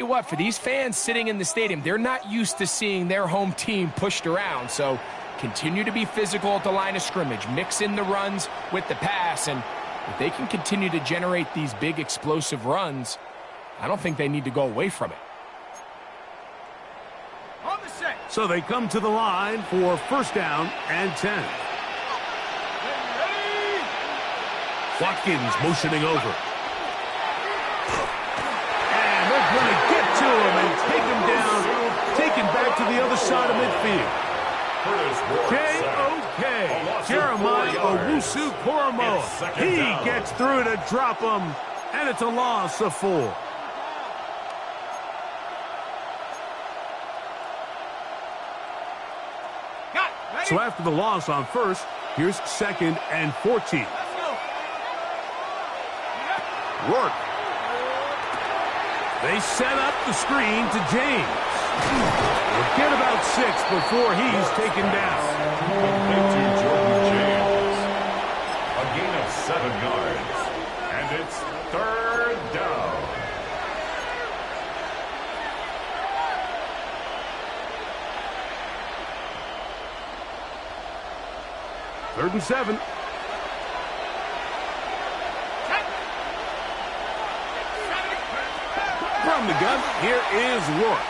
You know what, for these fans sitting in the stadium, they're not used to seeing their home team pushed around. So continue to be physical at the line of scrimmage. Mix in the runs with the pass. And if they can continue to generate these big explosive runs, I don't think they need to go away from it. So they come to the line for first down and 10. Watkins motioning over. And they're going to get to him and take him down. Taken back to the other side of midfield. K.O.K. Jeremiah Owusu-Koramoah. He gets through to drop him, and it's a loss of 4. So after the loss on first, here's second and 14. Rourke. They set up the screen to James. We'll get about 6 before he's taken down. Complete to Jordan James. A gain of 7 yards. And it's third down. Third and 7. From the gun, here is Rourke.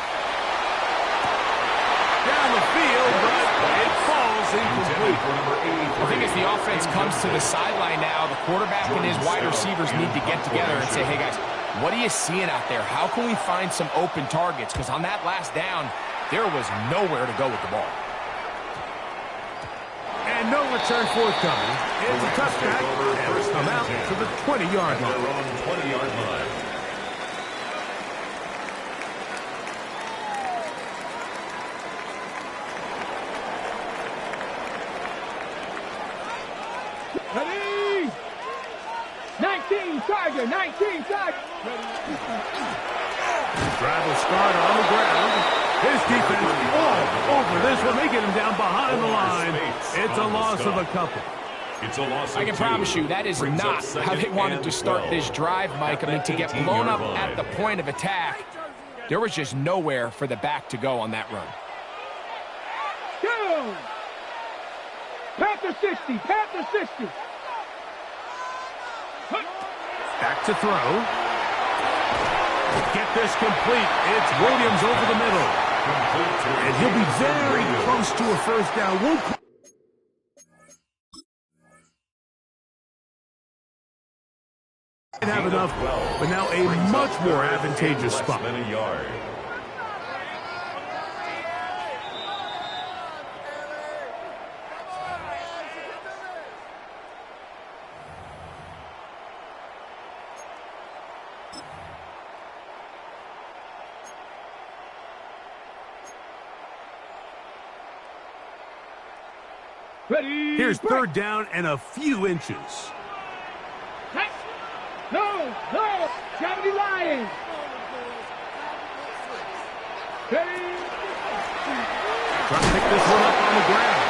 Down the field, but it falls incomplete. I think as the offense comes to the sideline now, the quarterback and his wide receivers need to get together and say, hey guys, what are you seeing out there? How can we find some open targets? Because on that last down, there was nowhere to go with the ball. And no return forthcoming. It's a touchback, and it's come out to the 20-yard line. 20-yard line. Ready? 19 Tiger, 19 Tiger. Travel start on the ground. His defense all over this one. They get him down behind the line. It's a loss of a couple. It's a loss of I can promise you that is not how they wanted to start this drive, Mike. I mean, to get blown up at the point of attack, there was just nowhere for the back to go on that run. Go! Panther 60, Panther 60. Back to throw. Get this complete. It's Williams over the middle. And he'll be very close to a first down. Won't have enough, but now a much more advantageous spot. Ready? Here's third down and a few inches. No, no, Gravity Lions. Ready? Trying to pick this one up on the ground.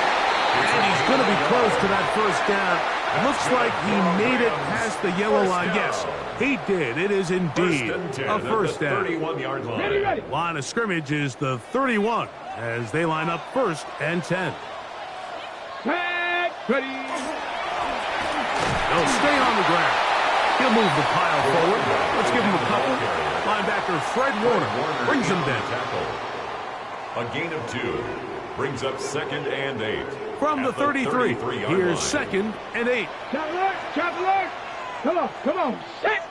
And he's going to be close to that first down. It looks like he made it past the yellow line. Yes, he did. It is indeed a first down. 31-yard line. Ready, ready. Line of scrimmage is the 31 as they line up first and 10. Back, ready. They'll stay on the ground. He'll move the pile forward. Let's give him a couple. Linebacker Fred Warner brings him down. A gain of 2 brings up second and 8. From the 33, here's second and 8. Chop alert. Come on, come on. Set.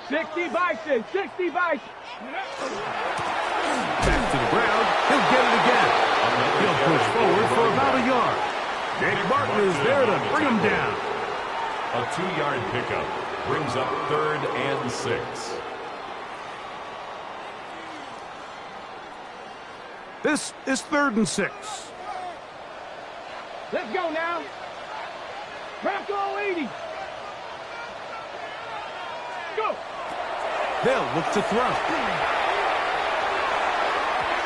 60 Bison, 60 Bison. Back to the ground. He'll get it again. He'll push forward for about a yard. Jake Martin is there to bring him down. A 2-yard pickup brings up third and 6. This is third and 6. Let's go now. Bronco 80. Go. They'll look to throw.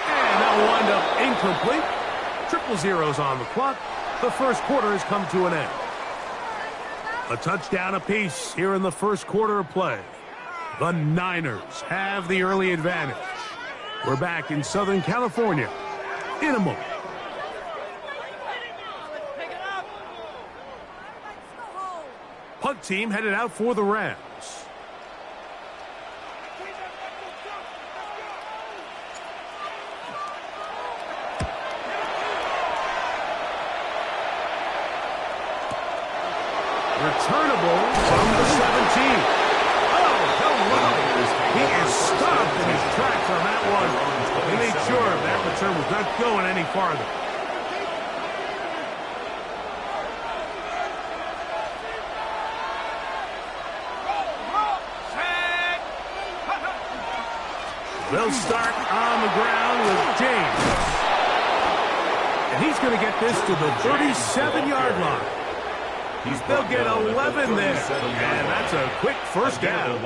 And they'll wind up incomplete. 0-0 on the clock. The first quarter has come to an end. A touchdown apiece here in the first quarter of play. The Niners have the early advantage. We're back in Southern California in a moment. Punt team headed out for the Rams. Returnable from the 17. Oh, hello. He is stopped in his tracks on that one. He made sure that return was not going any farther. They'll start on the ground with James. And he's going to get this to the 37-yard line. They'll get 11 there, and that's a quick first down.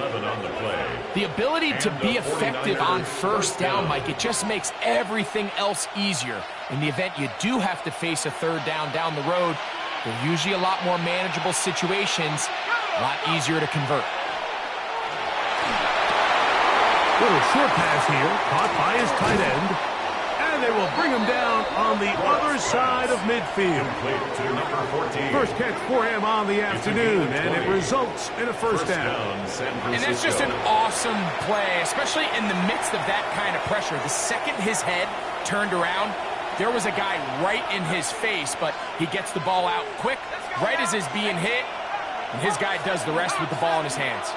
The ability to be effective on first down, Mike, it just makes everything else easier. In the event you do have to face a third down the road, they're usually a lot more manageable situations, a lot easier to convert. Little short pass here, caught by his tight end. And they will bring him down on the other side of midfield. First catch for him on the afternoon, and it results in a first down. And that's just an awesome play, especially in the midst of that kind of pressure. The second his head turned around, there was a guy right in his face, but he gets the ball out quick, right as he's being hit, and his guy does the rest with the ball in his hands.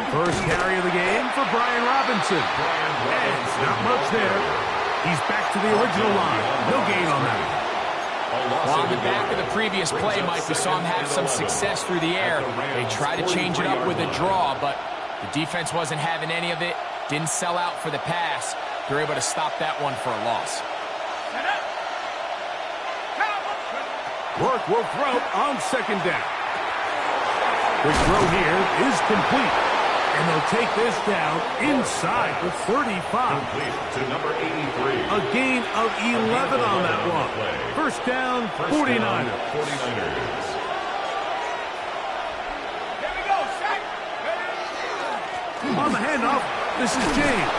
First carry of the game for Brian Robinson. And not much there. He's back to the original line. No gain on that. Well, on the back of the previous play, Mike, we saw him have some success through the air. They tried to change it up with a draw, but the defense wasn't having any of it. Didn't sell out for the pass. They're able to stop that one for a loss. Work will throw on second down. The throw here is complete. And they'll take this down inside the 35. To number 83. A gain of 11 on that one. First down, 49ers. Here we go, set. On the handoff, this is James.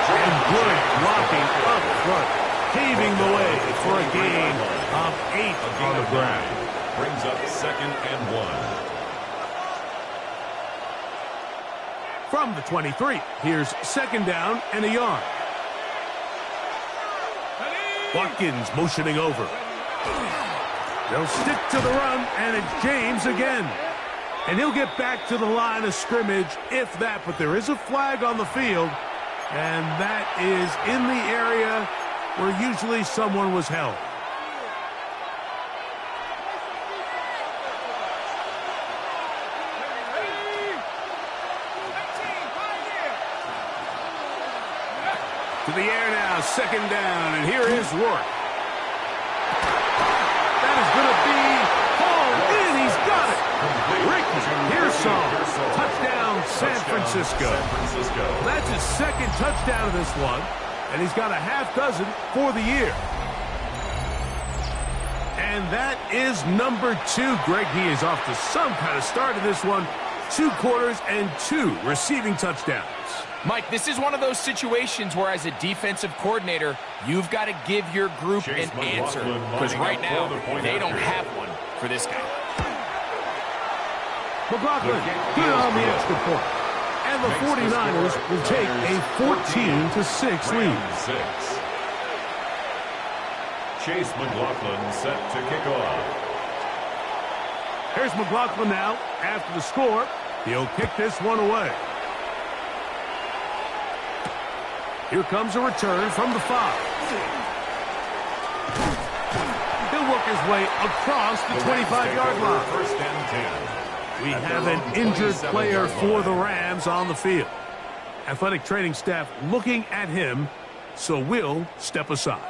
And good blocking up front, paving the way for a gain of 8 on the ground. Brings up 2nd and 1. From the 23, here's second down and a yard. Watkins motioning over. They'll stick to the run, and it's James again. And he'll get back to the line of scrimmage, if that. But there is a flag on the field, and that is in the area where usually someone was held. To the air now, second down, and here is Rourke. That is going to be hauled in. He's got it. Rick Pearsall, touchdown San Francisco. That's his second touchdown of this one, and he's got a half dozen for the year. And that is number 2. Greg, he is off to some kind of start in this one. 2 quarters and 2 receiving touchdowns. Mike, this is one of those situations where, as a defensive coordinator, you've got to give your group an answer. Because right now, they don't have one for this guy. McLaughlin, good on the extra point. And the 49ers will take a 14-6 lead. Chase McLaughlin set to kick off. Here's McLaughlin now. After the score, he'll kick this one away. Here comes a return from the 5. He'll work his way across the 25-yard line. First and 10. We have an injured player for the Rams on the field. Athletic training staff looking at him, so we'll step aside.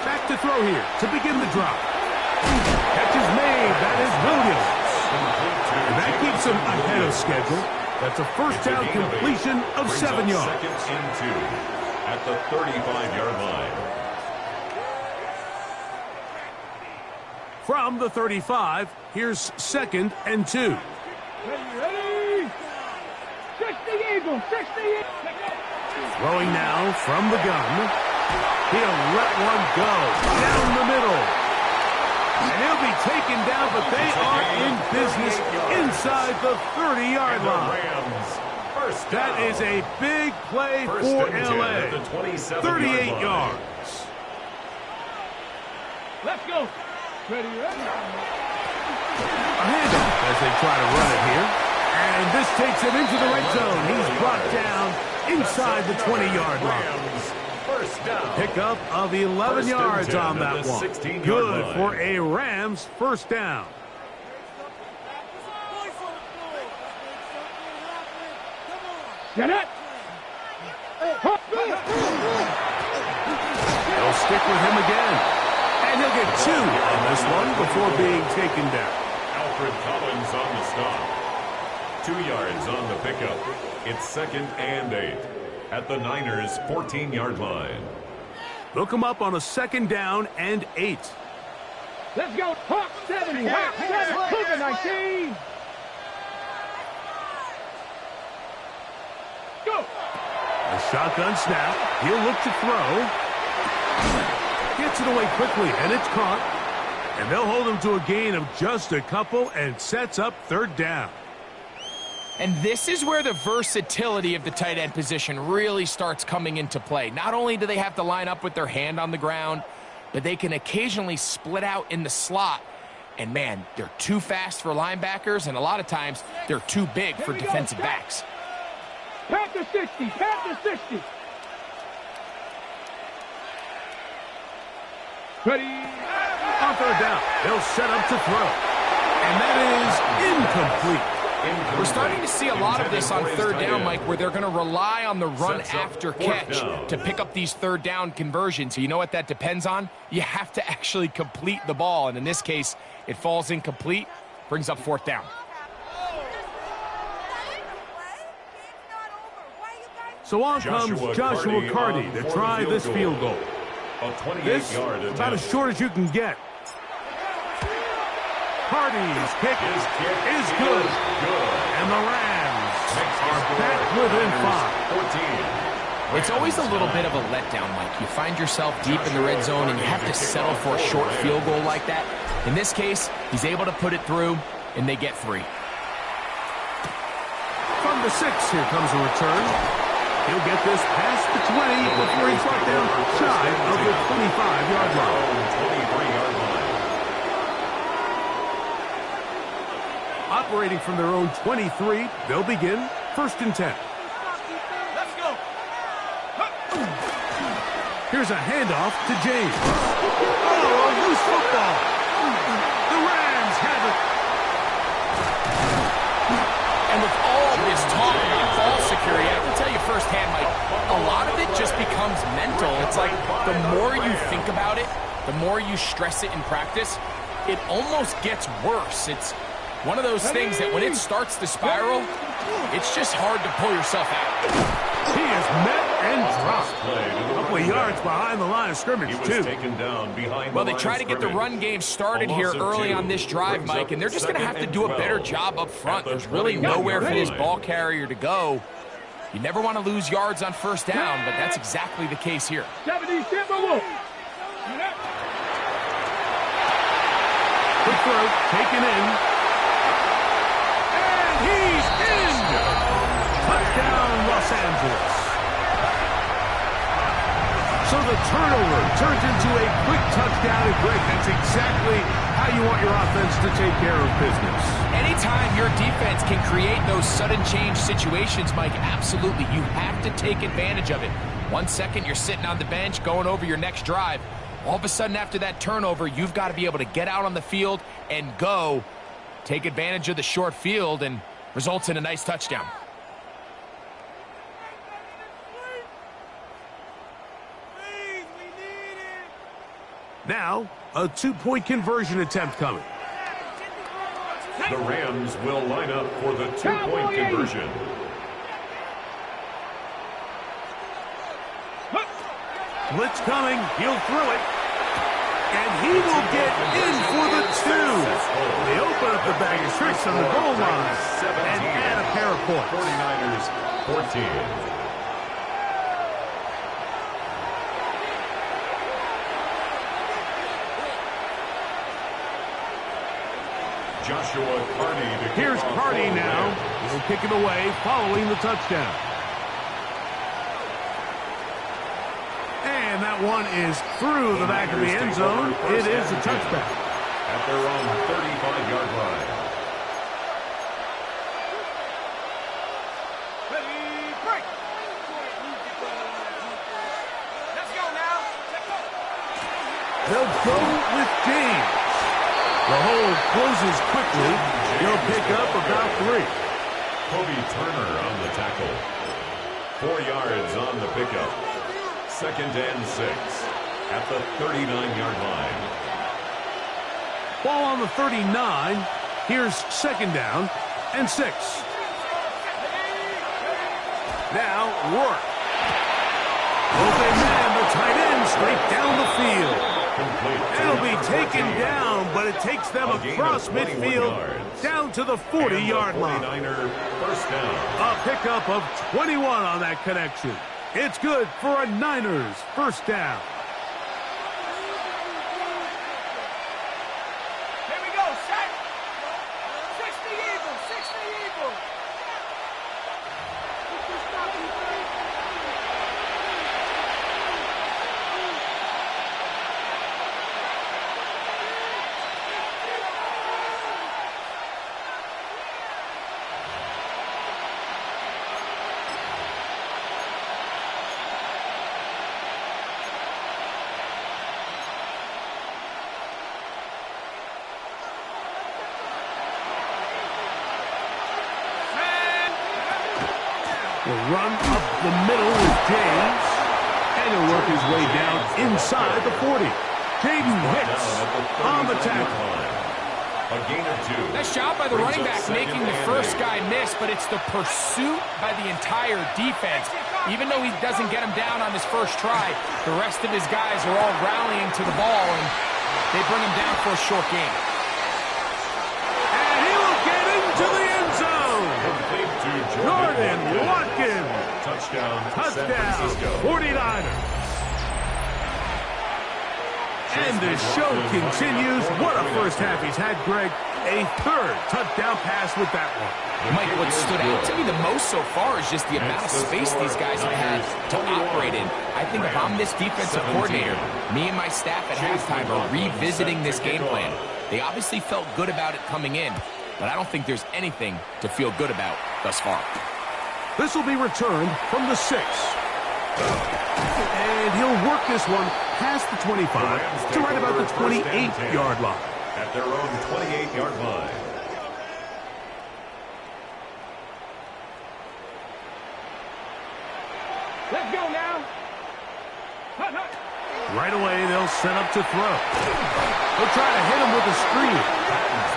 Back to throw here to begin the drop. Catch is made. That is Williams. And that keeps him ahead of schedule. That's a first down completion of 7 yards. Second and 2 at the 35-yard line. From the 35, here's 2nd and 2. Ready? 60 Eagles, 60 Eagles. Throwing now from the gun. He'll let one go down the middle. And he'll be taken down, but they are in business inside the 30-yard line. That is a big play for LA. 38 yards. Let's go. Ready? A handoff as they try to run it here. And this takes him into the red zone. He's brought down inside the 20-yard line. Pickup of 11 yards on that one. Good for a Rams first down. Get it. They'll stick with him again. And he'll get 2 on this one before being taken down. Alfred Collins on the stop. 2 yards on the pickup. It's 2nd and 8 at the Niners' 14-yard line. They'll come up on a 2nd down and 8. Let's go. Hawk 70. Hawk 7. Cougar 19. Go. A shotgun snap. He'll look to throw. Gets it away quickly, and it's caught. And they'll hold him to a gain of just a couple and sets up 3rd down. And this is where the versatility of the tight end position really starts coming into play. Not only do they have to line up with their hand on the ground, but they can occasionally split out in the slot. And, man, they're too fast for linebackers, and a lot of times they're too big for defensive backs. Panther 60. Panther 60. Ready? On 3rd down, they'll set up to throw. And that is incomplete. We're starting to see a lot of this on 3rd down, Mike, where they're going to rely on the run after catch to pick up these 3rd down conversions. So you know what that depends on? You have to actually complete the ball. And in this case, it falls incomplete, brings up 4th down. So on comes Joshua Carty to try this field goal. This about as short as you can get. Carty's kick is good. And the Rams are back within 5. It's always a little bit of a letdown, Mike. You find yourself deep in the red zone and you have to settle for a short field goal like that. In this case, he's able to put it through, and they get 3. From the 6, here comes a return. He'll get this past the 20 before he's brought down shy of the 25-yard line. 23-yard line. Operating from their own 23, they'll begin 1st and 10. Let's go. Here's a handoff to James. Oh, a loose football. The Rams have it. And with all this talk about ball security, I can tell you firsthand, Mike, a lot of it just becomes mental. It's like the more you think about it, the more you stress it in practice, it almost gets worse. It's one of those things that when it starts to spiral, it's just hard to pull yourself out. He is met and dropped. A couple of yards behind the line of scrimmage, too. Well, they try to get the run game started here early on this drive, Mike, and they're just going to have to do a better job up front. There's really nowhere for this ball carrier to go. You never want to lose yards on 1st down, but that's exactly the case here. 70 Timberwolves. Quick throw, taken in. And he's in! Touchdown, Los Angeles. So the turnover turns into a quick touchdown, and Greg, that's exactly how you want your offense to take care of business. Anytime your defense can create those sudden change situations, Mike, absolutely, you have to take advantage of it. 1 second, you're sitting on the bench, going over your next drive. All of a sudden, after that turnover, you've got to be able to get out on the field and go. Take advantage of the short field, and results in a nice touchdown. Now, a 2-point conversion attempt coming. The Rams will line up for the two-point conversion. Blitz coming. He'll throw it. And he will get in for the two. They open up the bag of tricks on the goal line and add a pair of points. 49ers 14. Joshua Carney. Here's Carney now. He'll kick it away following the touchdown. And that one is through the back of the end zone. It is a touchback. At their own 35-yard line. Ready, break. Let's go now. They'll go with James. The hole closes quickly. He'll pick up about 3. Kobe Turner on the tackle. 4 yards on the pickup. 2nd and 6 at the 39-yard line. Ball on the 39. Here's 2nd down and 6. Now work. Open man, the tight end straight down the field. It'll be taken down, but it takes them across midfield down to the 40-yard line. 49er first down. A pickup of 21 on that connection. It's good for a Niners first down. Here we go, set. 60 Eagles, 60 Eagles. Will run up the middle with James. And he'll work his way down inside the 40. Jaden Hicks on the tackle. A gain of 2. Nice job by the running back making the first guy miss, but it's the pursuit by the entire defense. Even though he doesn't get him down on his first try, the rest of his guys are all rallying to the ball, and they bring him down for a short gain. And he will get into the end zone. Jordan Watkins. Touchdown, San Francisco. 49ers. And the show continues. What a first half he's had, Greg. A 3rd touchdown pass with that one. Mike, what stood out to me the most so far is just the amount of space these guys have had to operate in. I think if I'm this defensive coordinator, me and my staff at halftime are revisiting this game plan. They obviously felt good about it coming in, but I don't think there's anything to feel good about thus far. This will be returned from the 6. And he'll work this one past the 25 to right about the 28-yard line. At their own 28-yard line. Let's go now. Hut, hut. Right away, they'll set up to throw. They'll try to hit him with a screen.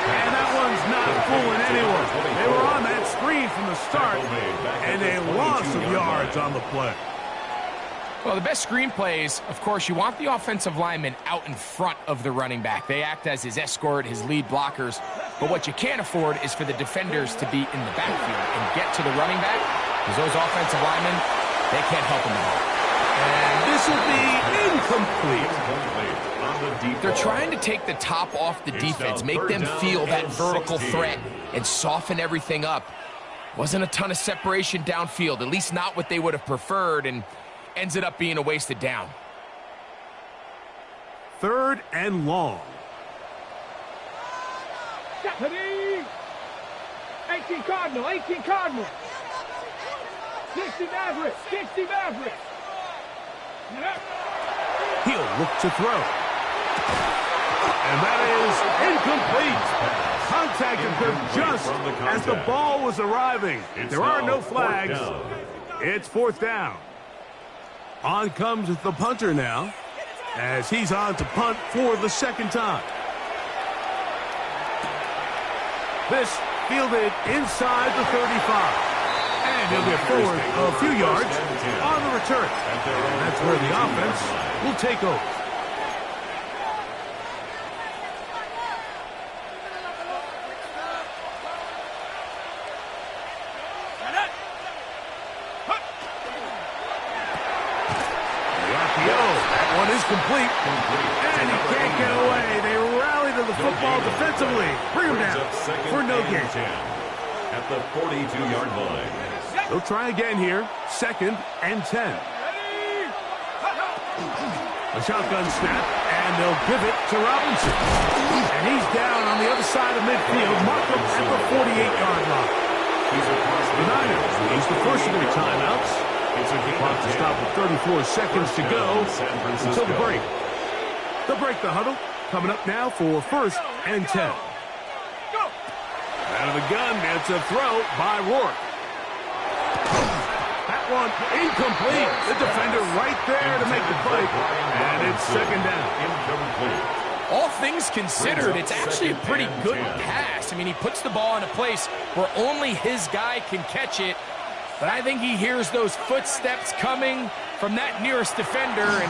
And that one's not fooling anyone. They were on that screen from the start, and a loss of yards on the play. Well, the best screen plays, of course, you want the offensive lineman out in front of the running back. They act as his escort, his lead blockers. But what you can't afford is for the defenders to be in the backfield and get to the running back, because those offensive linemen, they can't help him at all. And this will be incomplete. They're trying to take the top off the defense, make them feel that vertical threat, and soften everything up. Wasn't a ton of separation downfield, at least not what they would have preferred, and ends it up being a wasted down. 3rd and long. 18 Cardinal, 18 Cardinal. 60 Maverick, 60 Maverick. He'll look to throw. And that is incomplete. Contact occurred just as the ball was arriving. There are no flags. It's 4th down. On comes the punter now, as he's on to punt for the 2nd time. This fielded inside the 35. And he'll get forward a few yards on the return. And that's where the offense will take over. Complete. And he can't get away. They rally to the football defensively. Bring him down for no gain. At the 42-yard line. They'll try again here. 2nd and 10. A shotgun snap, and they'll give it to Robinson. And he's down on the other side of midfield. Mark him at the 48-yard line. The Niners use the first of their timeouts. Clock to stop with 34 seconds to go until the break. They'll break the huddle. Coming up now for 1st and 10. Out of the gun, it's a throw by Rourke. That one incomplete. The defender right there to make the play. And it's 2nd down. All things considered, it's actually a pretty good pass. I mean, he puts the ball in a place where only his guy can catch it. But I think he hears those footsteps coming from that nearest defender, and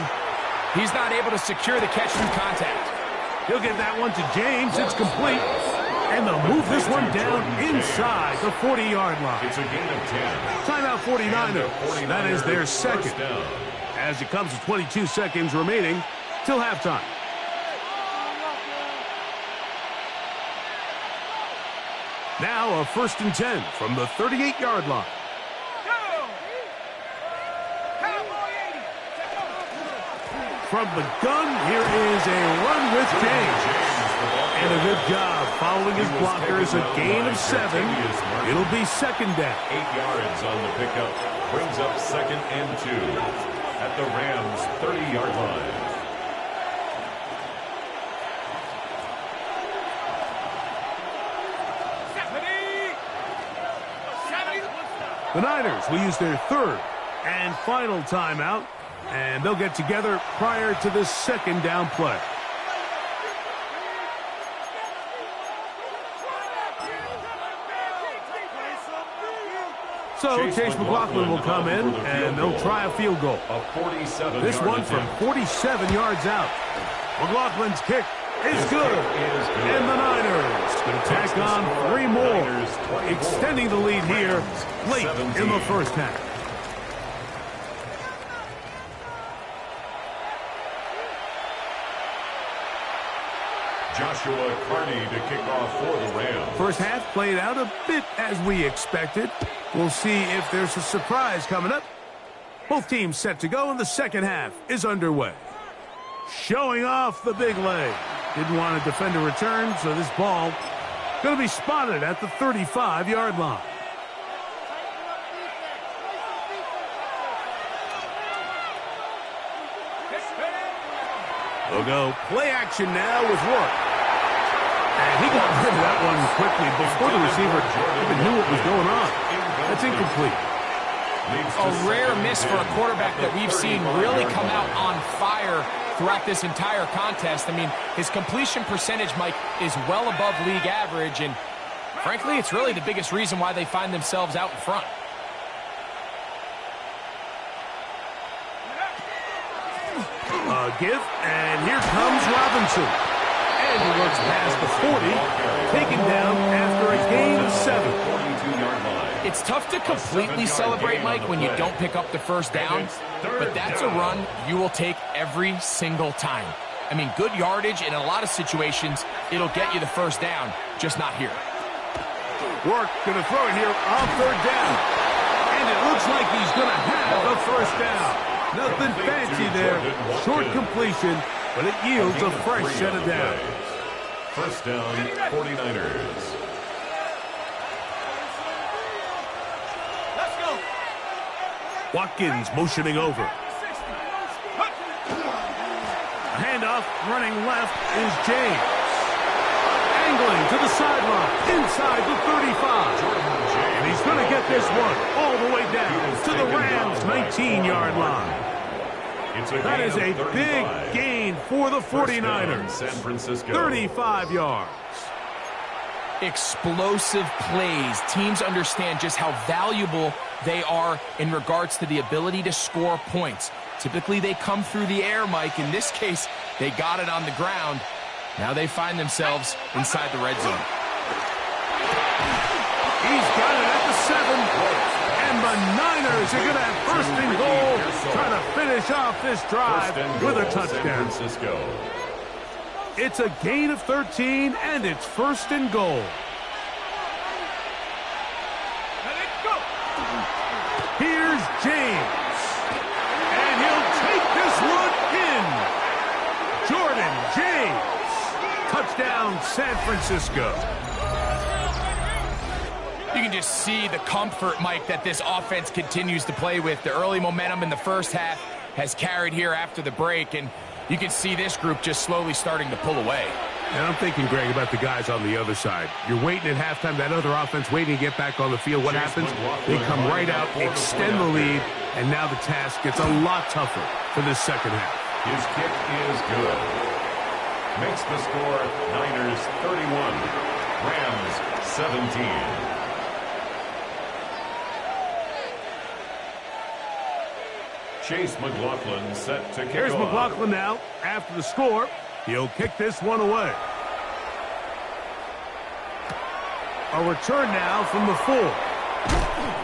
he's not able to secure the catch through contact. He'll get that one to James. It's complete. And they'll move this one down inside the 40-yard line. It's a gain of 10. Timeout 49ers. That is their second. As it comes to 22 seconds remaining till halftime. Now a 1st and 10 from the 38-yard line. From the gun, here is a run with James. And a good job following his blockers, a gain of 7. It'll be 2nd down. 8 yards on the pickup. Brings up 2nd and 2 at the Rams' 30-yard line. The Niners will use their 3rd and final timeout. And they'll get together prior to this 2nd down play. So Chase McLaughlin will come in, and they'll try a field goal. This one from 47 yards out. McLaughlin's kick is good. And the Niners going to tack on 3 more, extending the lead here late in the first half. Joshua Carney to kick off for the Rams. First half played out a bit as we expected. We'll see if there's a surprise coming up. Both teams set to go, and the second half is underway. Showing off the big leg. Didn't want to defend a return, so this ball going to be spotted at the 35-yard line. We'll go play action now with Rourke. And he got rid of that one quickly before the receiver even knew what was going on. That's incomplete. A rare miss for a quarterback that we've seen really come out on fire throughout this entire contest. I mean, his completion percentage, Mike, is well above league average, and frankly, it's really the biggest reason why they find themselves out in front. Give, and here comes Robinson. And he looks past the 40, taken down after a gain of 7. It's tough to completely celebrate, Mike, when you don't pick up the first down, but that's a run you will take every single time. I mean, good yardage, and in a lot of situations, it'll get you the first down, just not here. Rourke going to throw it here on 3rd down. And it looks like he's going to have the first down. Nothing fancy there. Short completion, but it yields a fresh set of downs. First down, 49ers. Let's go. Watkins motioning over. A handoff running left is James. Angling to the sideline, inside the 35. And he's going to get this one all the way down to the Rams' 19-yard line. That is a big gain for the 49ers. San Francisco. 35 yards. explosive plays. Teams understand just how valuable they are in regards to the ability to score points. Typically, they come through the air, Mike. In this case, they got it on the ground. Now they find themselves inside the red zone. He's got it at the 7. And the Niners are going to have first and goal, trying to finish off this drive with a touchdown. It's a gain of 13, and it's first and goal. Here's James. And he'll take this one in. Jordan James. Touchdown, San Francisco. You can just see the comfort, Mike, that this offense continues to play with. The early momentum in the first half has carried here after the break, and you can see this group just slowly starting to pull away. And I'm thinking, Greg, about the guys on the other side. You're waiting at halftime, that other offense waiting to get back on the field. What happens? They come right out, extend the lead, and now the task gets a lot tougher for this second half. His kick is good. Makes the score Niners 31, Rams 17. Chase McLaughlin set to kick Here's off. McLaughlin now. After the score, he'll kick this one away. A return now from the 4.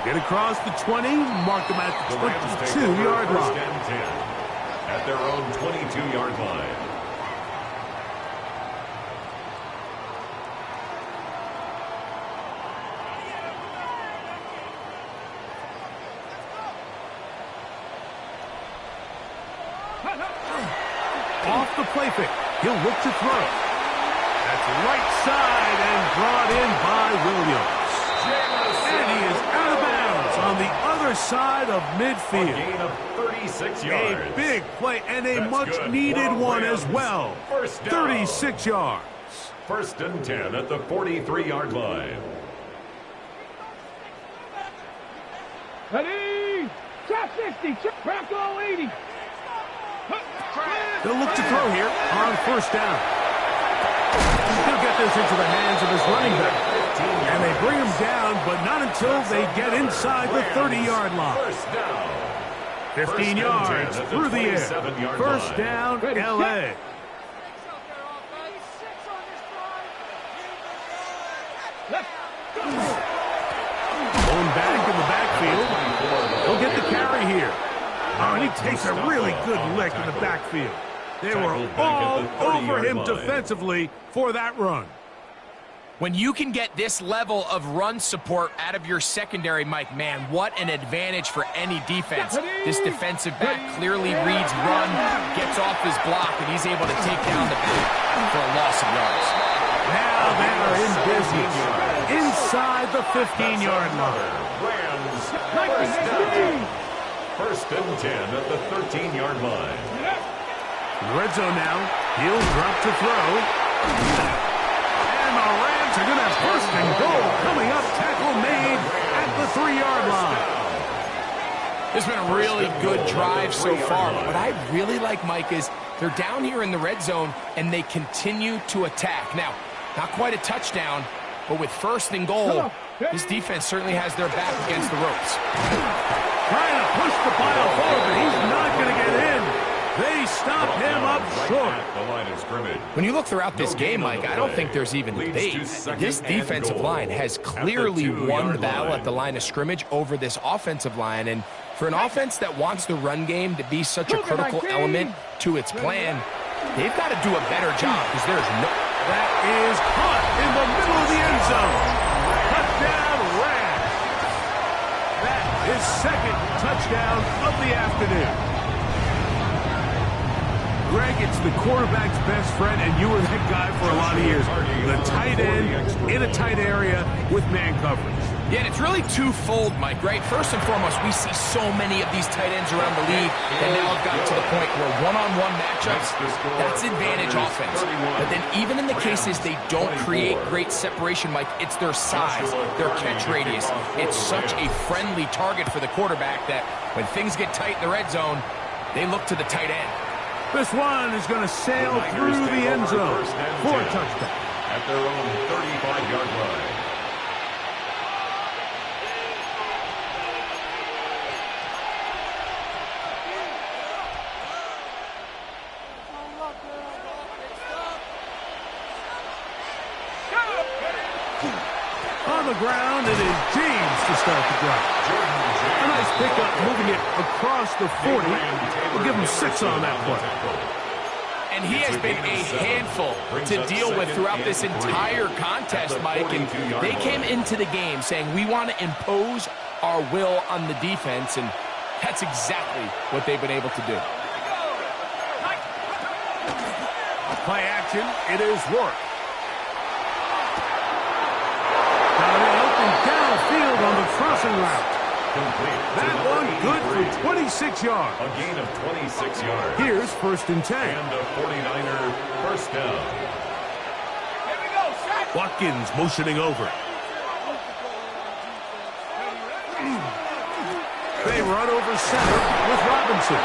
Get across the 20, mark them at the 22-yard line. First and 10 at their own 22-yard line. Off the play fake. He'll look to throw. That's right side and brought in by Williams. And he is out of bounds on the other side of midfield. A gain of 36 yards. A big play and a much-needed one as well. 36 yards. First and 10 at the 43-yard line. Ready? Top 60. Bronco 80. They'll look to throw here on first down. He'll get this into the hands of his running back. And they bring him down, but not until they get inside the 30-yard line. 15 yards through the air. First down, L.A. Going back in the backfield. He'll get the carry here. Oh, and he takes a really good lick in the backfield. They were all over him defensively for that run. When you can get this level of run support out of your secondary, Mike, man, what an advantage for any defense. This defensive back clearly reads run, gets off his block, and he's able to take down the back for a loss of yards. Now they are in business inside the 15-yard line. First and 10 at the 13-yard line. Red zone now. He'll drop to throw. And the Rams are going to have first and goal. Coming up, tackle made at the 3-yard line. This has been a really good drive so far. What I really like, Mike, is they're down here in the red zone, and they continue to attack. Now, not quite a touchdown, but with first and goal, this defense certainly has their back against the ropes. Trying to push the pile forward, but he's not going to get in. They stop him up short. When you look throughout this game, Mike, I don't think there's even debate. This defensive line has clearly won the battle at the line of scrimmage over this offensive line. And for an offense that wants the run game to be such a critical element to its plan, they've got to do a better job because there's no... That is caught in the middle of the end zone. Touchdown, Rams. That is second touchdown of the afternoon. Greg, it's the quarterback's best friend, and you were that guy for a lot of years. The tight end in a tight area with man coverage. Yeah, and it's really twofold, Mike, right? First and foremost, we see so many of these tight ends around the league that now have gotten to the point where one-on-one matchups, that's advantage offense. But then even in the cases they don't create great separation, Mike, it's their size, their catch radius. It's such a friendly target for the quarterback that when things get tight in the red zone, they look to the tight end. This one is going to sail through the end zone for a touchdown. at their own 35-yard line. On the ground, it is James to start the drive. A nice pickup, moving it across the 40. We'll give him 6 on that play. And he has been a handful to deal with throughout this entire contest, Mike. And they came into the game saying, we want to impose our will on the defense, and that's exactly what they've been able to do. Play action, it is Rourke. Downfield on the crossing route. That one good for 26 yards. A gain of 26 yards. Here's 1st and 10. And a 49er first down. Here we go, set. Watkins motioning over. They run over center with Robinson.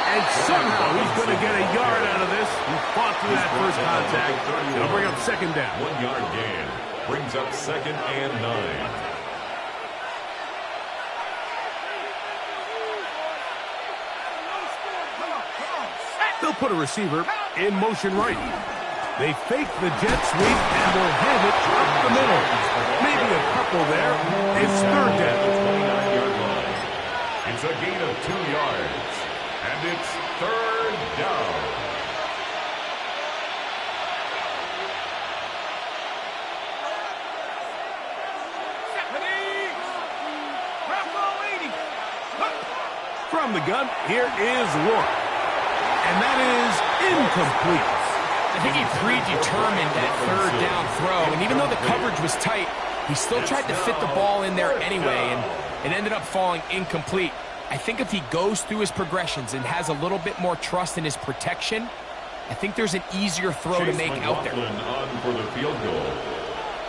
And somehow he's going to get a yard out of this. He fought through that first contact. It'll bring up 2nd down. 1 yard gain. Brings up 2nd and 9. They'll put a receiver in motion right. They fake the jet sweep and will hand it up the middle. Maybe a couple there. It's 3rd down. 29-yard line. It's a gain of 2 yards. And it's 3rd down. From the gun, here is Rourke. And that is incomplete. I think he predetermined that 3rd down throw, and even though the coverage was tight, he still tried to fit the ball in there anyway, and it ended up falling incomplete. I think if he goes through his progressions and has a little bit more trust in his protection, I think there's an easier throw to make out there. On for the field goal.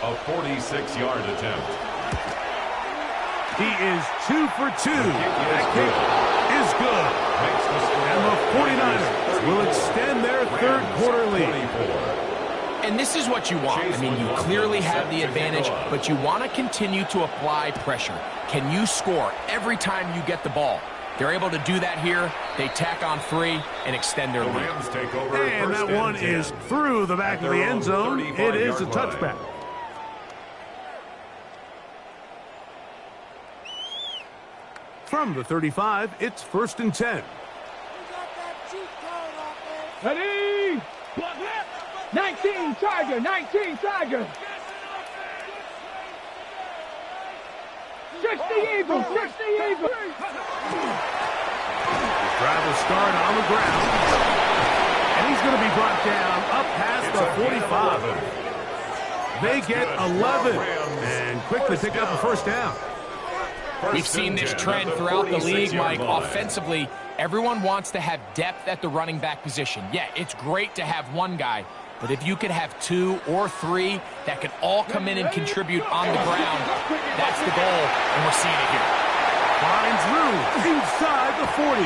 A 46-yard attempt. He is 2 for 2. That kick is good. And the 49ers will extend their 3rd quarter lead. And this is what you want. I mean, you clearly have the advantage, but you want to continue to apply pressure. Can you score every time you get the ball? They're able to do that here. They tack on 3 and extend their lead. And that one is through the back of the end zone. It is a touchback. From the 35, it's 1st and 10. Ready? 19 Charger, 19 Charger. 60 Eagles, 60 Eagles. Drive will start on the ground. And he's going to be brought down up past the 45. They get 11 and quickly pick up a 1st down. We've seen this trend throughout the league, Mike. Offensively, everyone wants to have depth at the running back position. Yeah, it's great to have one guy, but if you could have 2 or 3 that can all come in and contribute on the ground, that's the goal, and we're seeing it here. Finds room inside the 40.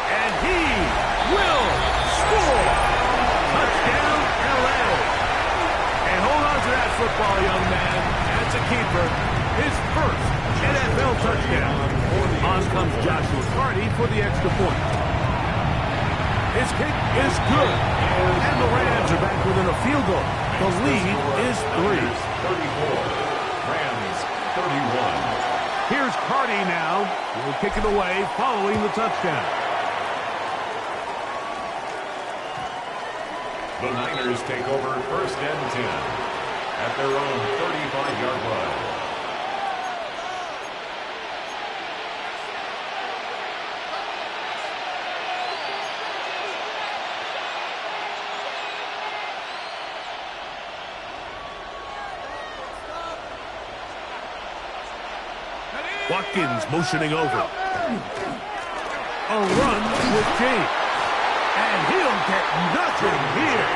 And he will score. Touchdown, L.A. And hold on to that football, young man. That's a keeper. His first NFL touchdown. On comes Joshua Carty for the extra point. His kick is good. And the Rams are back within a field goal. The lead is 3. 34. Rams 31. Here's Carty now. He'll kick it away following the touchdown. The Niners take over 1st and 10 at their own 35-yard line. Watkins motioning over. A run with James. And he'll get nothing here.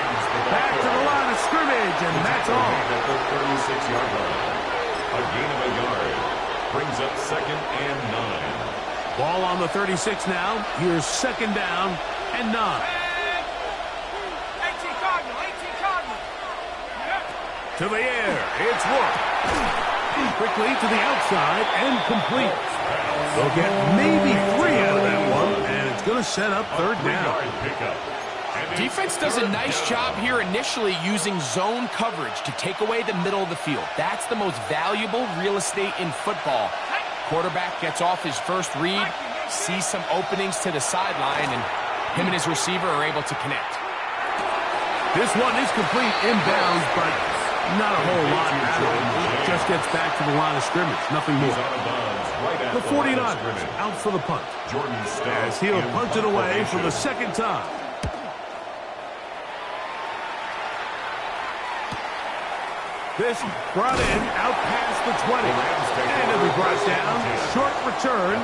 Back to the line of scrimmage, and that's all. At the 36-yard line. A gain of a yard. Brings up 2nd and 9. Ball on the 36 now. Here's 2nd down and 9. 18 Cardinal, 18 Cardinal. to the air. It's Rook. Quickly to the outside and complete. They'll get maybe 3 out of that one, and it's going to set up third down. Defense does a nice job here initially using zone coverage to take away the middle of the field. That's the most valuable real estate in football. Quarterback gets off his first read, sees some openings to the sideline, and him and his receiver are able to connect. This one is complete inbounds, but not a whole lot out of it. Just gets back to the line of scrimmage, nothing more. The 49ers out for the punt. As he'll punt it away for the second time. This brought in out past the 20. And it'll be brought down. Short return.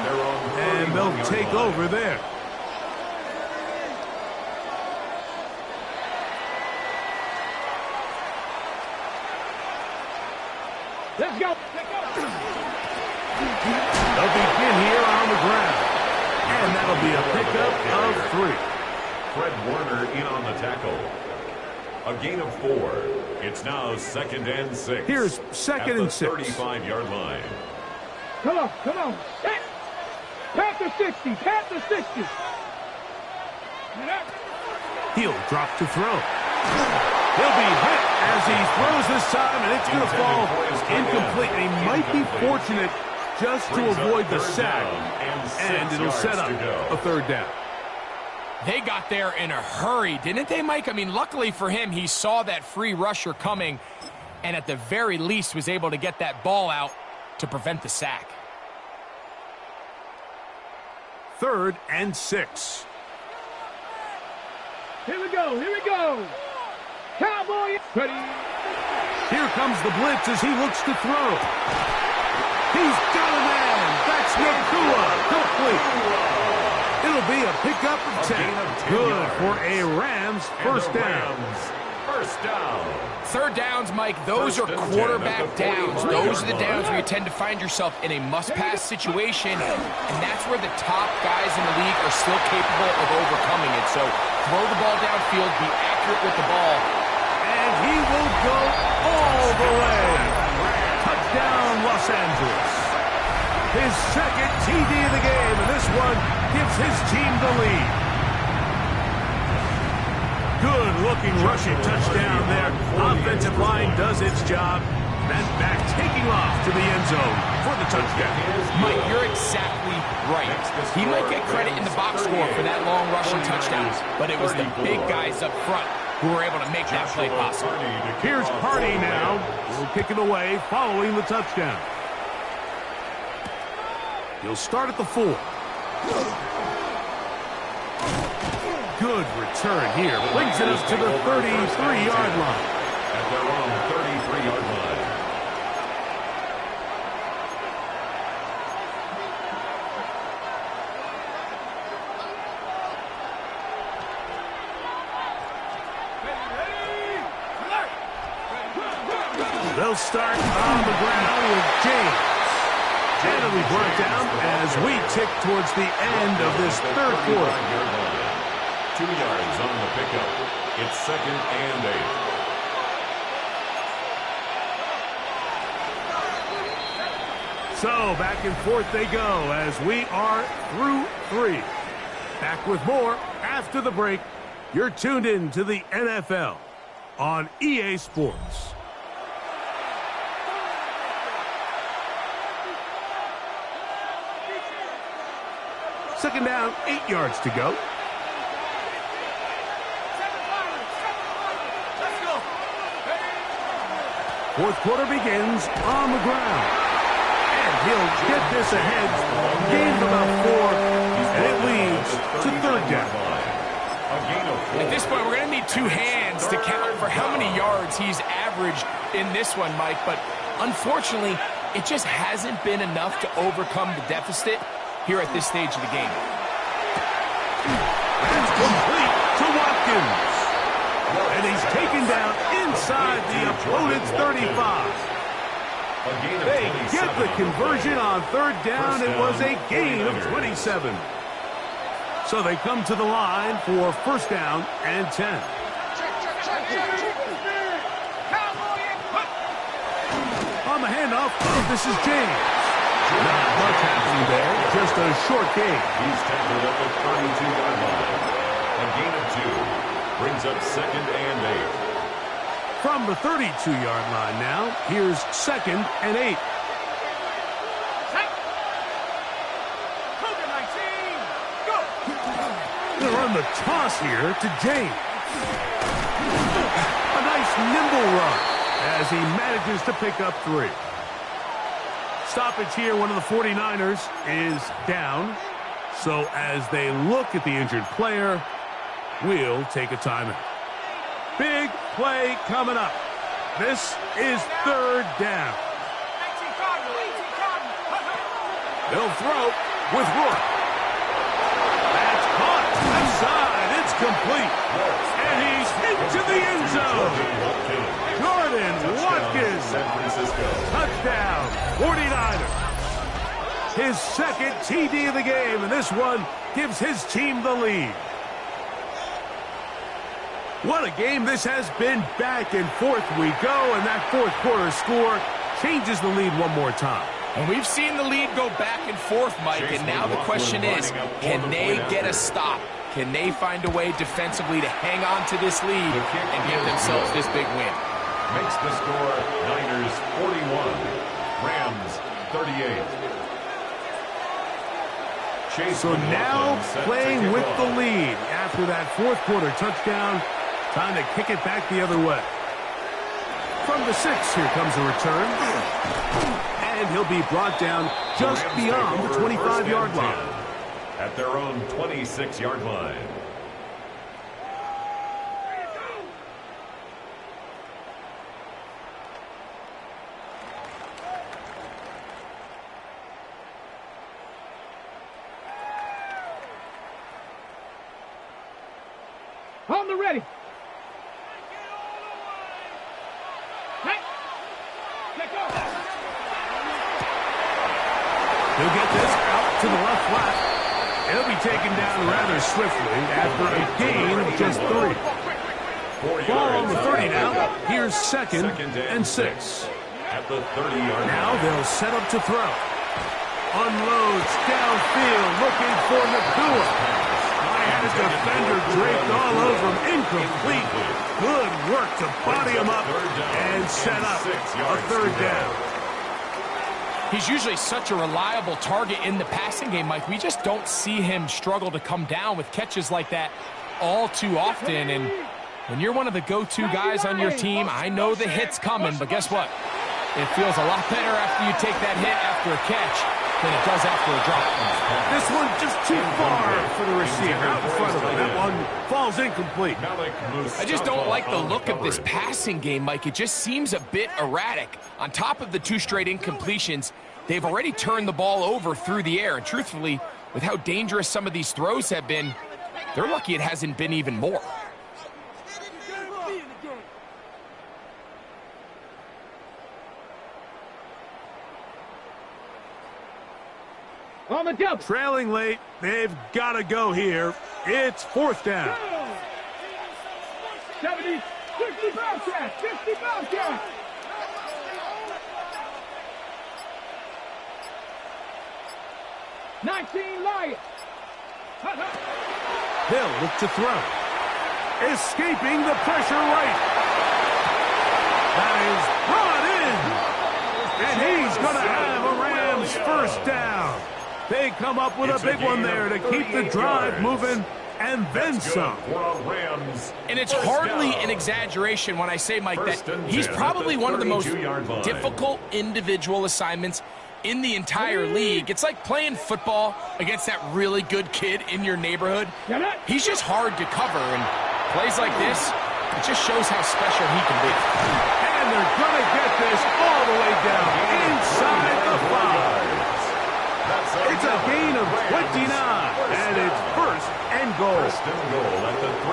And they'll take over there. Let's go. They'll begin here on the ground. And that'll be a pickup of 3. Fred Warner in on the tackle. A gain of 4. It's now 2nd and 6. Here's 2nd and 6. 35-yard line. Come on. Set. Panther 60. Panther 60. He'll drop to throw. He'll be hit as he throws this time, and it's going to fall incomplete. And he might be fortunate just to avoid the sack, and it'll set up a third down. They got there in a hurry, didn't they, Mike? I mean, luckily for him, he saw that free rusher coming and at the very least was able to get that ball out to prevent the sack. 3rd and 6. Here we go. Cowboy. Ready. Here comes the blitz as he looks to throw. He's got a man. That's Nakua. Complete. It'll be a pickup of 10. Good for a Rams first down. Third downs, Mike, those are quarterback downs. Those are the downs where you tend to find yourself in a must-pass situation, and that's where the top guys in the league are still capable of overcoming it. So throw the ball downfield, be accurate with the ball. And he will go all the way. Touchdown, Los Angeles. His 2nd TD of the game, and this one gives his team the lead. Good-looking rushing touchdown there. Offensive line does its job. Then back taking off to the end zone for the touchdown. Mike, you're exactly right. He might get credit in the box score for that long rushing touchdown, but it was the big guys up front who were able to make that play possible. Here's Hardy now. He'll kick it away following the touchdown. He'll start at the 4. Good return here. Brings it up to the 33-yard line. At their own 33-yard line. They'll start on the ground with James. And it'll be brought down as we tick towards the end of this third quarter. 2 yards on the pickup. It's 2nd and 8. So back and forth they go as we are through 3. Back with more after the break. You're tuned in to the NFL on EA Sports. Second down, 8 yards to go. Fourth quarter begins on the ground. And he'll get this ahead. Gain of about 4, and it leads to third down. At this point, we're going to need 2 hands to count for how many yards he's averaged in this one, Mike. But unfortunately, it just hasn't been enough to overcome the deficit here at this stage of the game. That's complete to Watkins. And he's taken down inside the opponent's 35. They get the conversion on third down. It was a gain of 27. So they come to the line for first down and 10. On the handoff, this is James. Not much happening there, just a short gain. He's tackled at the 32-yard line. A gain of 2 brings up 2nd and 8. From the 32-yard line now, here's 2nd and 8. Going to run the toss here to James. A nice nimble run as he manages to pick up 3. Stoppage here, one of the 49ers is down. So as they look at the injured player, we'll take a timeout. Big play coming up. This is 3rd down. They'll throw with Rourke. That's caught. Left side. It's complete. And he's into the end zone. Jordan Watkins. Touchdown. 49ers. His 2nd TD of the game, and this one gives his team the lead. What a game this has been. Back and forth we go, and that 4th quarter score changes the lead one more time. And we've seen the lead go back and forth, Mike, and now the question is, can they get a stop? Can they find a way defensively to hang on to this lead and give themselves this big win? Makes the score Niners 41, Rams 38. So now playing with the lead after that 4th quarter touchdown. Time to kick it back the other way. From the 6, here comes a return. And he'll be brought down just beyond the 25-yard line. At their own 26-yard line. On the ready. He'll get this out to the left flat. He'll be taken down rather swiftly after a gain of just 3. Ball on the 30 now. Here's 2nd and 6. At the 30-yard line. Now they'll set up to throw. Unloads downfield looking for Nakua. And his defender draped all over him. Incomplete. Good work to body him up and set up a 3rd down. He's usually such a reliable target in the passing game, Mike. We just don't see him struggle to come down with catches like that all too often. And when you're one of the go-to guys on your team, I know the hit's coming, but guess what? It feels a lot better after you take that hit after a catch than it does after a drop. This one just too far for the receiver out in front of him. That one falls incomplete. I just don't like the look of this passing game, Mike. It just seems a bit erratic. On top of the 2 straight incompletions, they've already turned the ball over through the air. And truthfully, with how dangerous some of these throws have been, they're lucky it hasn't been even more. On the double. Trailing late, they've got to go here. It's 4th down. 70, 60 Bobcat, 60 Bobcat. Lions. They'll look to throw. Escaping the pressure right. That is brought in. And he's going to have a Rams 1st down. They come up with a big one there to keep the drive moving, and then some. And it's hardly an exaggeration when I say, Mike, that he's probably one of the most difficult individual assignments in the entire league. It's like playing football against that really good kid in your neighborhood. He's just hard to cover, and plays like this, it just shows how special he can be. And they're going to get this all the way down inside the 5. It's a gain of 29, and it's 1st and goal.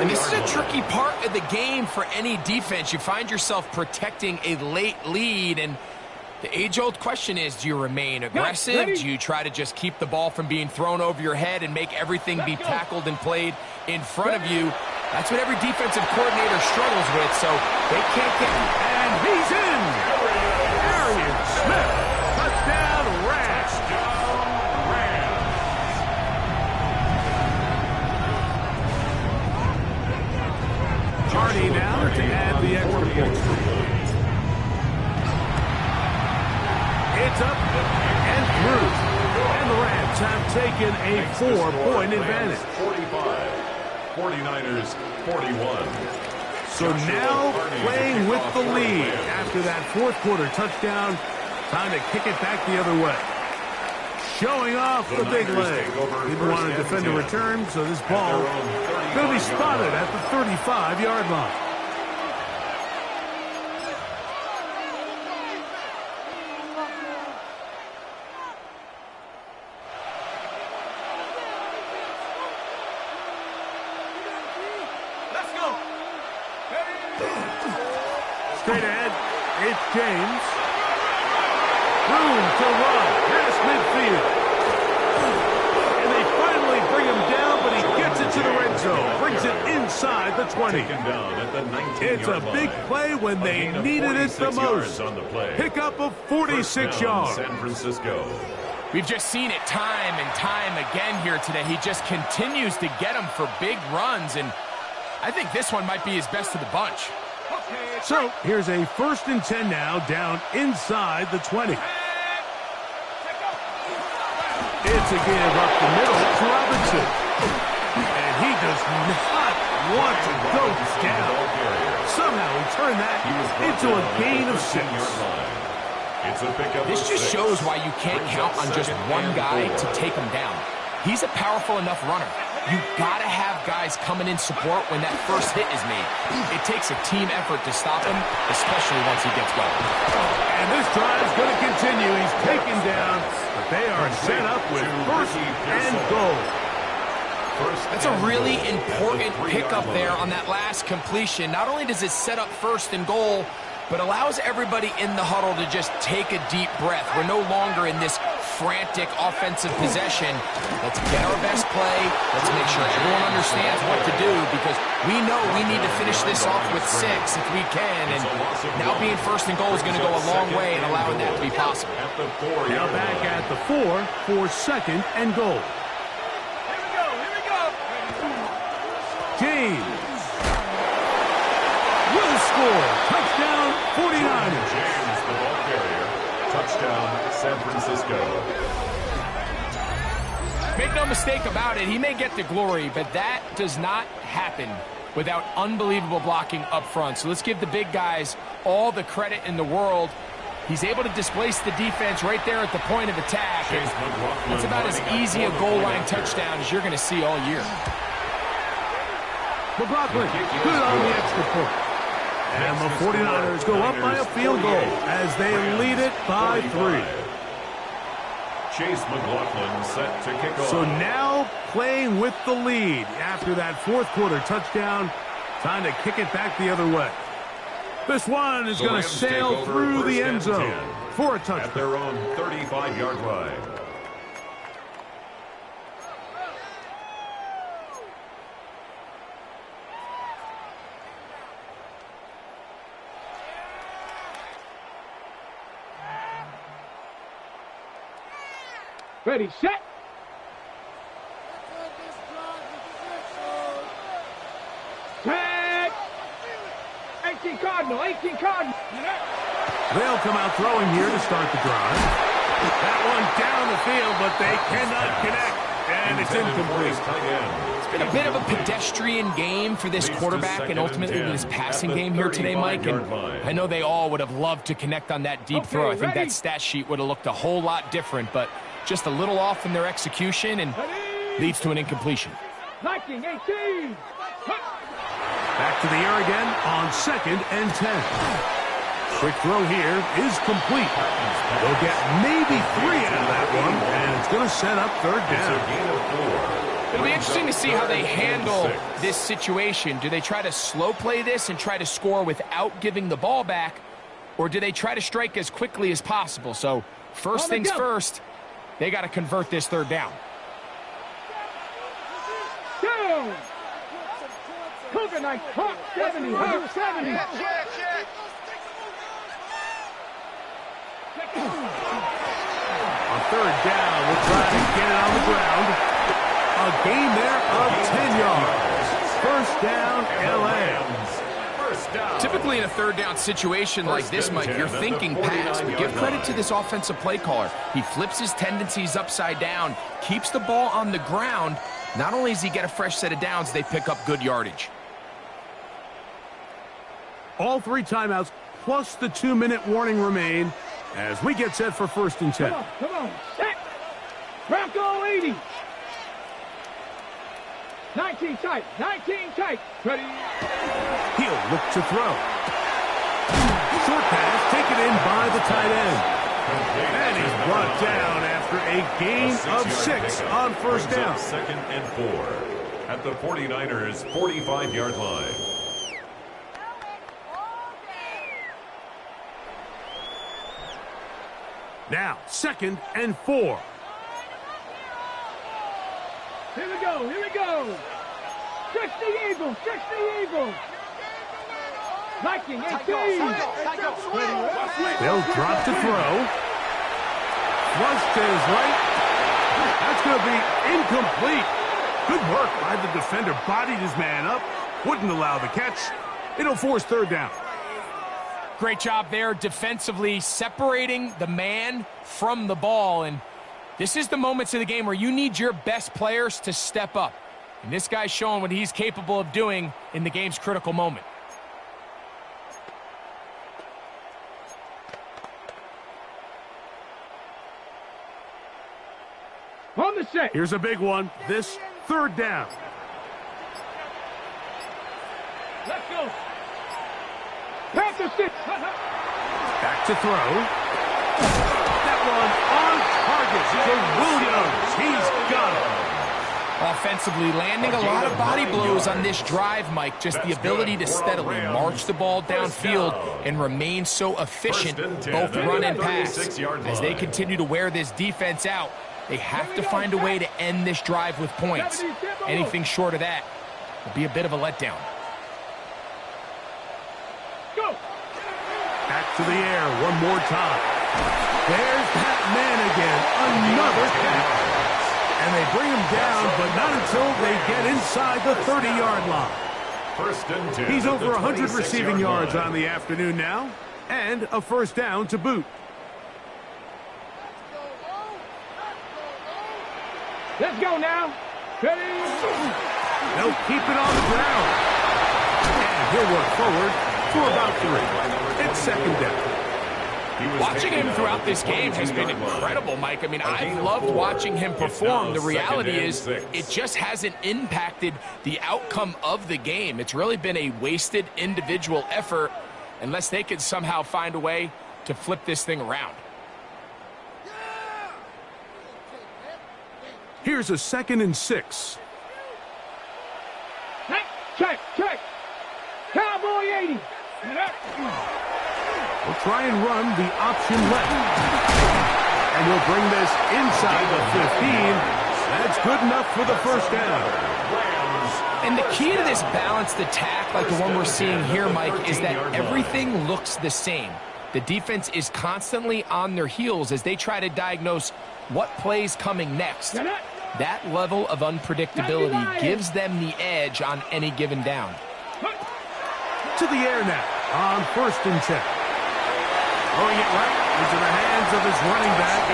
And this is a tricky part of the game for any defense. You find yourself protecting a late lead, and the age-old question is, do you remain aggressive? Do you try to just keep the ball from being thrown over your head and make everything be tackled and played in front of you? That's what every defensive coordinator struggles with, so they can't get... And he's in! There he is. Smith. Touchdown, Rams. Hardy now to add the extra point. It's up and through. And the Rams have taken a 4-point advantage. 45. 49ers 41. So now playing with the lead after that fourth quarter touchdown. Time to kick it back the other way. Showing off the big leg. Didn't want to defend a return, so this ball going to be spotted at the 35-yard line. Straight ahead, it's James. Room to run past midfield. And they finally bring him down, but he gets it to the red zone. Brings it inside the 20. It's a big play when they needed it the most. Pick up of 46 yards. San Francisco. We've just seen it time and time again here today. He just continues to get them for big runs, and I think this one might be his best of the bunch. So here's a 1st and 10 now, down inside the 20. It's a give up the middle to Robinson. And he does not want to go down. Somehow he turned that into a gain of 6. This just shows why you can't count on just one guy to take him down. He's a powerful enough runner. You gotta have guys coming in support when that first hit is made. It takes a team effort to stop him, especially once he gets going. And this drive is going to continue. He's taken down, but they are set up with 1st and goal. That's a really important pickup there on that last completion. Not only does it set up 1st and goal, but allows everybody in the huddle to just take a deep breath. We're no longer in this frantic offensive possession. Let's get our best play. Let's make sure everyone understands what to do, because we know we need to finish this off with 6 if we can. And now being 1st and goal is going to go a long way in allowing that to be possible. Now back at the 4 for 2nd and goal. Here we go. James will score. Touchdown, 49ers. James, the ball carrier. Touchdown, San Francisco. Make no mistake about it, he may get the glory, but that does not happen without unbelievable blocking up front. So let's give the big guys all the credit in the world. He's able to displace the defense right there at the point of attack. And that's about as easy a goal line touchdown as you're going to see all year. McLaughlin, good on the extra point. And the 49ers go up by a field goal as they lead it by 3. Chase McLaughlin set to kick off. So now playing with the lead after that fourth quarter touchdown. Time to kick it back the other way. This one is going to sail through the end zone for a touchdown. At their own 35-yard line. Ready, set. Tag. 18 Cardinal. They'll come out throwing here to start the drive. That one down the field, but they cannot connect. And it's incomplete. It's been a bit of a pedestrian game for this quarterback and ultimately this passing game here today, Mike. And I know they all would have loved to connect on that deep throw. I think that stat sheet would have looked a whole lot different, but just a little off in their execution and leads to an incompletion. 19, 18. Back to the air again on 2nd and 10. Quick throw here is complete. They'll get maybe 3 out of that one, and it's going to set up 3rd down. It'll be interesting to see how they handle this situation. Do they try to slow play this and try to score without giving the ball back, or do they try to strike as quickly as possible? So first things first, they got to convert this 3rd down. Down. Cougar Knight, 70, 70. On third down, we'll try to get it on the ground. A gain there of 10 yards. First down, L.A. Typically in a third down situation like this, Mike, you're thinking pass, but give credit to this offensive play caller. He flips his tendencies upside down, keeps the ball on the ground. Not only does he get a fresh set of downs, they pick up good yardage. All 3 timeouts plus the 2-minute warning remain as we get set for first and 10. Come on, set. Bronco 80. 19 tight, 19 tight. Ready. He'll look to throw. Short pass taken in by the tight end. And he's brought down after a gain of 6 on first down. Second and 4 at the 49ers' 45-yard line. Now, second and 4. Here we go, here we go. 60 Eagles, 60 Eagles. Viking 18. They'll drop to throw. Flush to his right. That's going to be incomplete. Good work by the defender. Bodied his man up. Wouldn't allow the catch. It'll force third down. Great job there defensively, separating the man from the ball. And this is the moments of the game where you need your best players to step up. And this guy's showing what he's capable of doing in the game's critical moment. On the set. Here's a big one. This third down. Let's go. Panther 6. Back to throw. That one on target to Williams. He's got it. Offensively, landing a lot of body blows on this drive, Mike. Just the ability to steadily march the ball downfield and remain so efficient, both run and pass. As they continue to wear this defense out, they have to find a way to end this drive with points. Anything short of that will be a bit of a letdown. Go. Back to the air one more time. There's that man again. Another catch. And they bring him down, but not until they get inside the 30-yard line. First and 10. He's over 100 receiving yards on the afternoon now, and a first down to boot. Let's go now. Ready. They'll keep it on the ground. And he'll work forward for about 3. It's second down. Watching him throughout this game has been incredible, Mike. I mean, I've loved watching him perform. The reality is it just hasn't impacted the outcome of the game. It's really been a wasted individual effort unless they can somehow find a way to flip this thing around. Here's a 2nd and 6. Check. Cowboy 80. We'll try and run the option left. And we'll bring this inside the 15. That's good enough for the first down. And the key to this balanced attack, like the one we're seeing here, Mike, is that everything looks the same. The defense is constantly on their heels as they try to diagnose what play's coming next. That level of unpredictability gives them the edge on any given down. To the air now on first and 10. Throwing it right into the hands of his running back.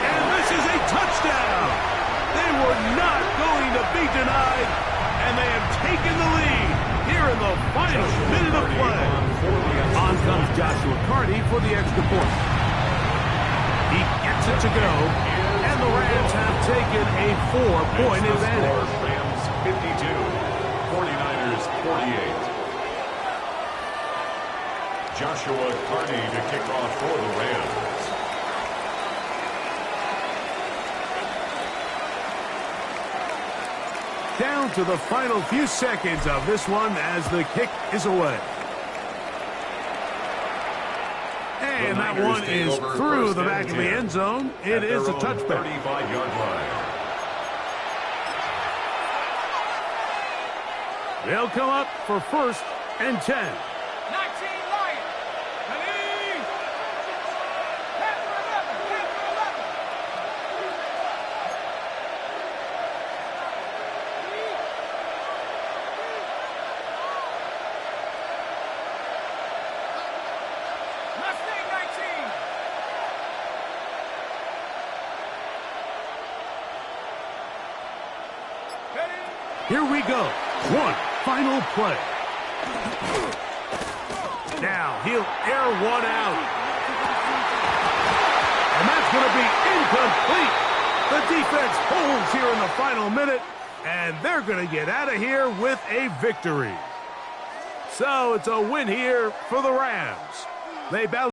And this is a touchdown. They were not going to be denied, and they have taken the lead here in the final minute of play. On comes Joshua Carty for the extra point. He gets it to go, and the Rams have taken a 4-point advantage. Rams 52, 49ers 48. Joshua Carty to kick off for the Rams. Down to the final few seconds of this one as the kick is away. And that one is through the back of the end zone. It is a touchback. 35-yard line. They'll come up for first and 10. 19 Lions. Ready. Here we go. One final play. Now he'll air one out. And that's going to be incomplete. The defense holds here in the final minute, and they're going to get out of here with a victory. So it's a win here for the Rams. They bounce